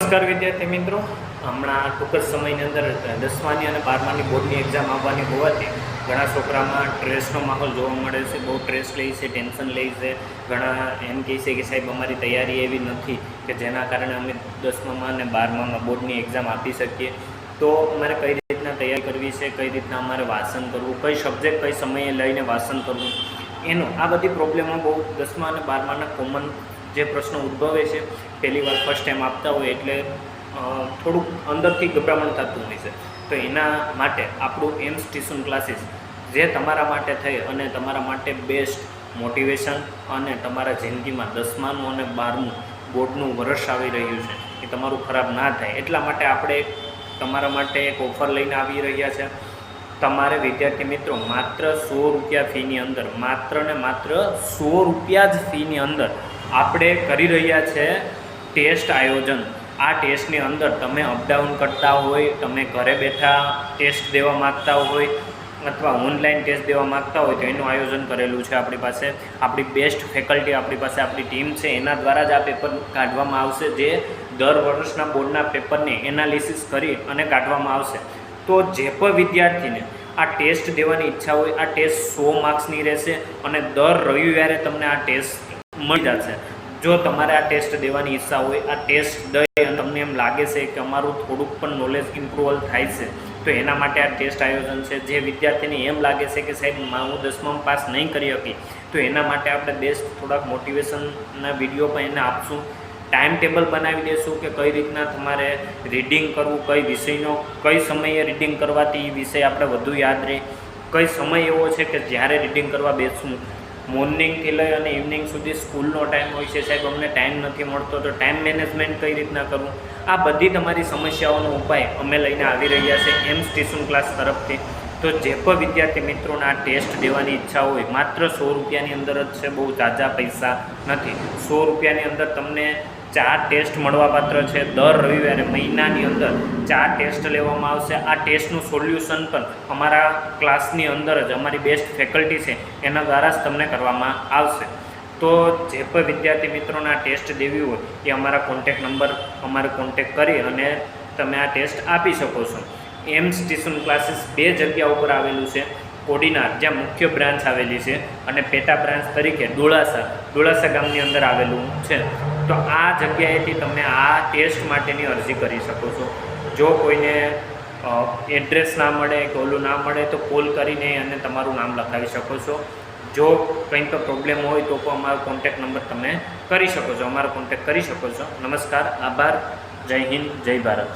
નમસ્કાર વિદ્યાર્થી મિત્રો, હમણાં ટૂંક જ સમયની અંદર 10માની અને 12માની બોર્ડની એક્ઝામ આવવાની હોવાથી ઘણા છોકરામાં સ્ટ્રેસનો માહોલ જોવા મળે છે. બહુ સ્ટ્રેસ લે છે, ટેન્શન લે છે. ઘણા એમ કહે છે કે સાહેબ અમારી તૈયારી એવી નથી કે જેના કારણે અમે 10મામાં અને 12મામાં બોર્ડની એક્ઝામ આપી શકીએ. તો અમારે કઈ રીતના તૈયારી કરવી છે, કઈ રીતના અમારે વાંચન કરવું, કઈ સબ્જેક્ટ કઈ સમયે લઈને વાંચન કરવું, એનો આ બધી પ્રોબ્લેમો બહુ 10મા અને 12માના કોમન જે પ્રશ્નો ઉદ્ભવે છે. પહેલી વાર ફર્સ્ટ ટાઈમ આપતા હોય એટલે થોડુંક અંદરથી ગભરામણ થતું હોય છે. તો એના માટે આપણું એમ્સ ટ્યુશન ક્લાસીસ જે તમારા માટે થઈ અને તમારા માટે બેસ્ટ મોટિવેશન અને તમારા જિંદગીમાં 10માનું અને 12મું બોર્ડનું વર્ષ આવી રહ્યું છે એ તમારું ખરાબ ના થાય એટલા માટે આપણે તમારા માટે એક ઓફર લઈને આવી રહ્યા છે. તમારે વિદ્યાર્થી મિત્રો માત્ર 100 રૂપિયા ફીની અંદર, માત્ર ને માત્ર 100 રૂપિયા જ ફીની અંદર આપણે કરી રહ્યા છે ટેસ્ટ આયોજન. આ ટેસ્ટની અંદર તમે અપડાઉન કરતા હોય, તમે ઘરે બેઠા ટેસ્ટ દેવા માગતા હોય અથવા ઓનલાઈન ટેસ્ટ દેવા માગતા હોય તો એનું આયોજન કરેલું છે આપણી પાસે. આપણી બેસ્ટ ફેકલ્ટી આપણી પાસે, આપણી ટીમ છે, એના દ્વારા જ આ પેપર કાઢવામાં આવશે જે દર વર્ષના બોર્ડના પેપરને એનાલિસિસ કરી અને કાઢવામાં આવશે. તો જે પણ વિદ્યાર્થીને આ ટેસ્ટ દેવાની ઈચ્છા હોય, આ ટેસ્ટ 100 માર્ક્સની રહેશે અને દર રવિવારે તમને આ ટેસ્ટ મળી જશે. જો તમારે આ ટેસ્ટ દેવાની ઈચ્છા હોય, આ ટેસ્ટ દઈ અને તમને એમ લાગે છે કે અમારું થોડુંક પણ નોલેજ ઇમ્પ્રુવલ થાય છે તો એના માટે આ ટેસ્ટ આયોજન છે. જે વિદ્યાર્થીને એમ લાગે છે કે સાહેબ હું 10મામાં પાસ નહીં કરી શકી તો એના માટે આપણે બેસ્ટ થોડાક મોટિવેશનના વિડીયો પણ એને આપશું. ટાઈમ ટેબલ બનાવી દઈશું કે કઈ રીતના તમારે રીડિંગ કરવું, કઈ વિષયનો કઈ સમયે રીડિંગ કરવાથી એ વિષય આપણે વધુ યાદ રહે, કઈ સમય એવો છે કે જ્યારે રીડિંગ કરવા બેસવું. મોર્નિંગથી લઈ અને ઇવનિંગ સુધી સ્કૂલનો ટાઈમ હોય છે, સાહેબ અમને ટાઈમ નથી મળતો તો ટાઈમ મેનેજમેન્ટ કઈ રીતના કરવું. આ બધી તમારી સમસ્યાઓનો ઉપાય અમે લઈને આવી રહ્યા છે એમ્સ ટ્યુશન ક્લાસ તરફથી. તો જે પણ વિદ્યાર્થી મિત્રોને આ ટેસ્ટ દેવાની ઈચ્છા હોય માત્ર 100 રૂપિયાની અંદર જ છે, બહુ ઝાઝા પૈસા નથી. 100 રૂપિયાની અંદર તમને 4 ટેસ્ટ મળવાપાત્ર છે. દર રવિવારે મહિનાની અંદર 4 ટેસ્ટ લેવામાં આવશે. આ ટેસ્ટનું સોલ્યુશન પણ અમારા ક્લાસની અંદર જ અમારી બેસ્ટ ફેકલ્ટી છે એના દ્વારા જ તમને કરવામાં આવશે. તો જે પણ વિદ્યાર્થી મિત્રોને આ ટેસ્ટ દેવી હોય એ અમારા કોન્ટેક નંબર અમારે કોન્ટેક કરી અને તમે આ ટેસ્ટ આપી શકો છો. એમ્સ ટ્યુશન ક્લાસીસ 2 જગ્યા ઉપર આવેલું છે. કોડીનાર જ્યાં મુખ્ય બ્રાન્ચ આવેલી છે અને પેટા બ્રાન્ચ તરીકે ડોળાસા ગામની અંદર આવેલું છે. તો આ જગ્યાએથી તમે આ ટેસ્ટ માટેની અરજી કરી શકો છો. જો કોઈને એડ્રેસ ના મળે કે ઓલું ના મળે તો કોલ કરીને અને તમારું નામ લખાવી શકો છો. જો કંઈ પણ પ્રોબ્લેમ હોય તો પણ અમારો કોન્ટેક નંબર તમે કરી શકો છો, અમારો કોન્ટેક કરી શકો છો. નમસ્કાર, આભાર, જય હિન્દ, જય ભારત.